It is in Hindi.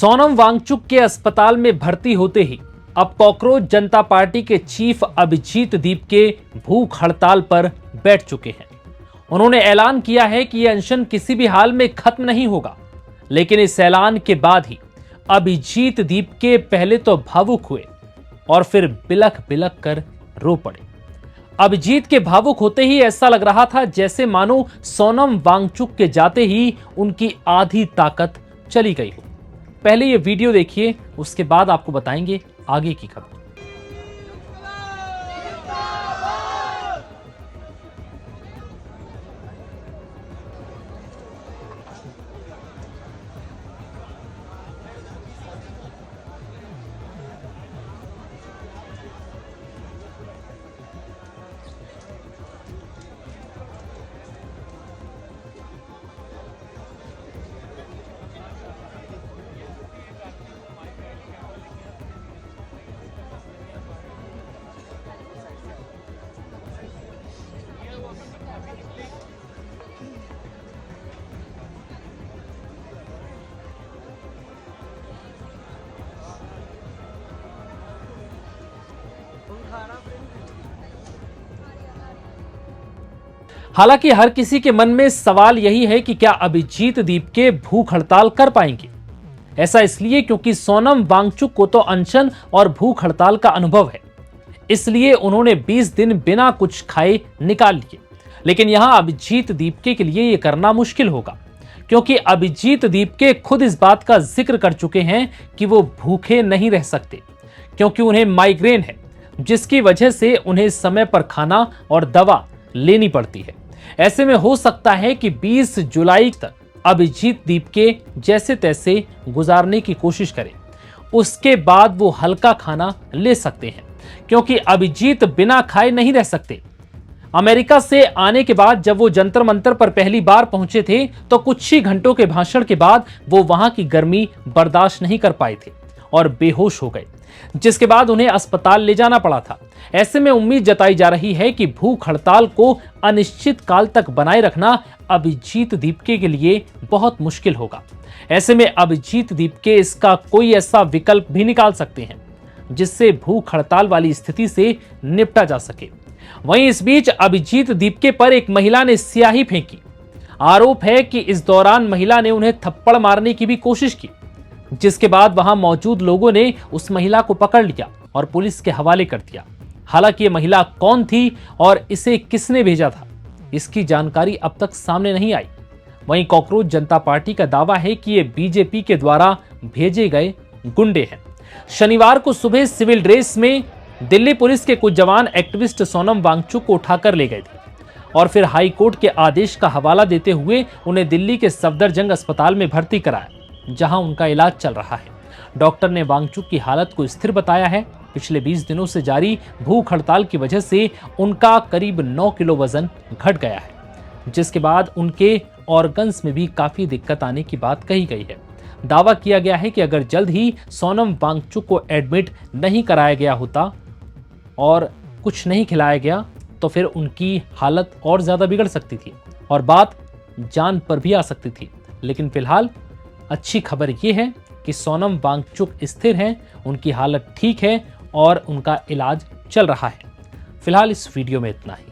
सोनम वांगचुक के अस्पताल में भर्ती होते ही अब कॉकरोच जनता पार्टी के चीफ अभिजीत दीप के भूख हड़ताल पर बैठ चुके हैं। उन्होंने ऐलान किया है कि यह अनशन किसी भी हाल में खत्म नहीं होगा, लेकिन इस ऐलान के बाद ही अभिजीत दीप के पहले तो भावुक हुए और फिर बिलख बिलख कर रो पड़े। अभिजीत के भावुक होते ही ऐसा लग रहा था जैसे मानो सोनम वांगचुक के जाते ही उनकी आधी ताकत चली गई हो। पहले ये वीडियो देखिए, उसके बाद आपको बताएंगे आगे की खबर। हालांकि हर किसी के मन में सवाल यही है कि क्या अभिजीत दीप के भूख हड़ताल कर पाएंगे। ऐसा इसलिए क्योंकि सोनम वांगचुक को तो अनशन और भूख हड़ताल का अनुभव है, इसलिए उन्होंने 20 दिन बिना कुछ खाए निकाल लिए। लेकिन यहां अभिजीत दीपके के लिए यह करना मुश्किल होगा, क्योंकि अभिजीत दीपके खुद इस बात का जिक्र कर चुके हैं कि वो भूखे नहीं रह सकते, क्योंकि उन्हें माइग्रेन है, जिसकी वजह से उन्हें समय पर खाना और दवा लेनी पड़ती है। ऐसे में हो सकता है कि 20 जुलाई तक अभिजीत दीपके जैसे तैसे गुजारने की कोशिश करें, उसके बाद वो हल्का खाना ले सकते हैं, क्योंकि अभिजीत बिना खाए नहीं रह सकते। अमेरिका से आने के बाद जब वो जंतर मंतर पर पहली बार पहुंचे थे तो कुछ ही घंटों के भाषण के बाद वो वहां की गर्मी बर्दाश्त नहीं कर पाए थे और बेहोश हो गए, जिसके बाद उन्हें अस्पताल ले जाना पड़ा था। ऐसे में उम्मीद जताई जा रही है कि भूख हड़ताल को अनिश्चित काल तक बनाए रखना अभिजीत दीपके के लिए बहुत मुश्किल होगा। ऐसे में अभिजीत दीपके इसका कोई ऐसा विकल्प भी निकाल सकते हैं जिससे भूख हड़ताल वाली स्थिति से निपटा जा सके। वहीं इस बीच अभिजीत दीपके पर एक महिला ने स्याही फेंकी। आरोप है कि इस दौरान महिला ने उन्हें थप्पड़ मारने की भी कोशिश की, जिसके बाद वहां मौजूद लोगों ने उस महिला को पकड़ लिया और पुलिस के हवाले कर दिया। हालांकि ये महिला कौन थी और इसे किसने भेजा था, इसकी जानकारी अब तक सामने नहीं आई। वहीं कॉकरोच जनता पार्टी का दावा है कि ये बीजेपी के द्वारा भेजे गए गुंडे हैं। शनिवार को सुबह सिविल ड्रेस में दिल्ली पुलिस के कुछ जवान एक्टिविस्ट सोनम वांगचुक को उठाकर ले गए थे और फिर हाई कोर्ट के आदेश का हवाला देते हुए उन्हें दिल्ली के सफदरजंग अस्पताल में भर्ती कराया, जहां उनका इलाज चल रहा है। डॉक्टर ने वांगचुक की हालत को स्थिर बताया है। पिछले 20 दिनों से जारी भूख हड़ताल की वजह से उनका करीब 9 किलो वजन घट गया है, जिसके बाद उनके ऑर्गन्स में भी काफी दिक्कत आने की बात कही गई है। दावा किया गया है कि अगर जल्द ही सोनम वांगचुक को एडमिट नहीं कराया गया होता और कुछ नहीं खिलाया गया तो फिर उनकी हालत और ज्यादा बिगड़ सकती थी और बात जान पर भी आ सकती थी। लेकिन फिलहाल अच्छी खबर यह है कि सोनम वांगचुक स्थिर हैं, उनकी हालत ठीक है और उनका इलाज चल रहा है। फिलहाल इस वीडियो में इतना ही।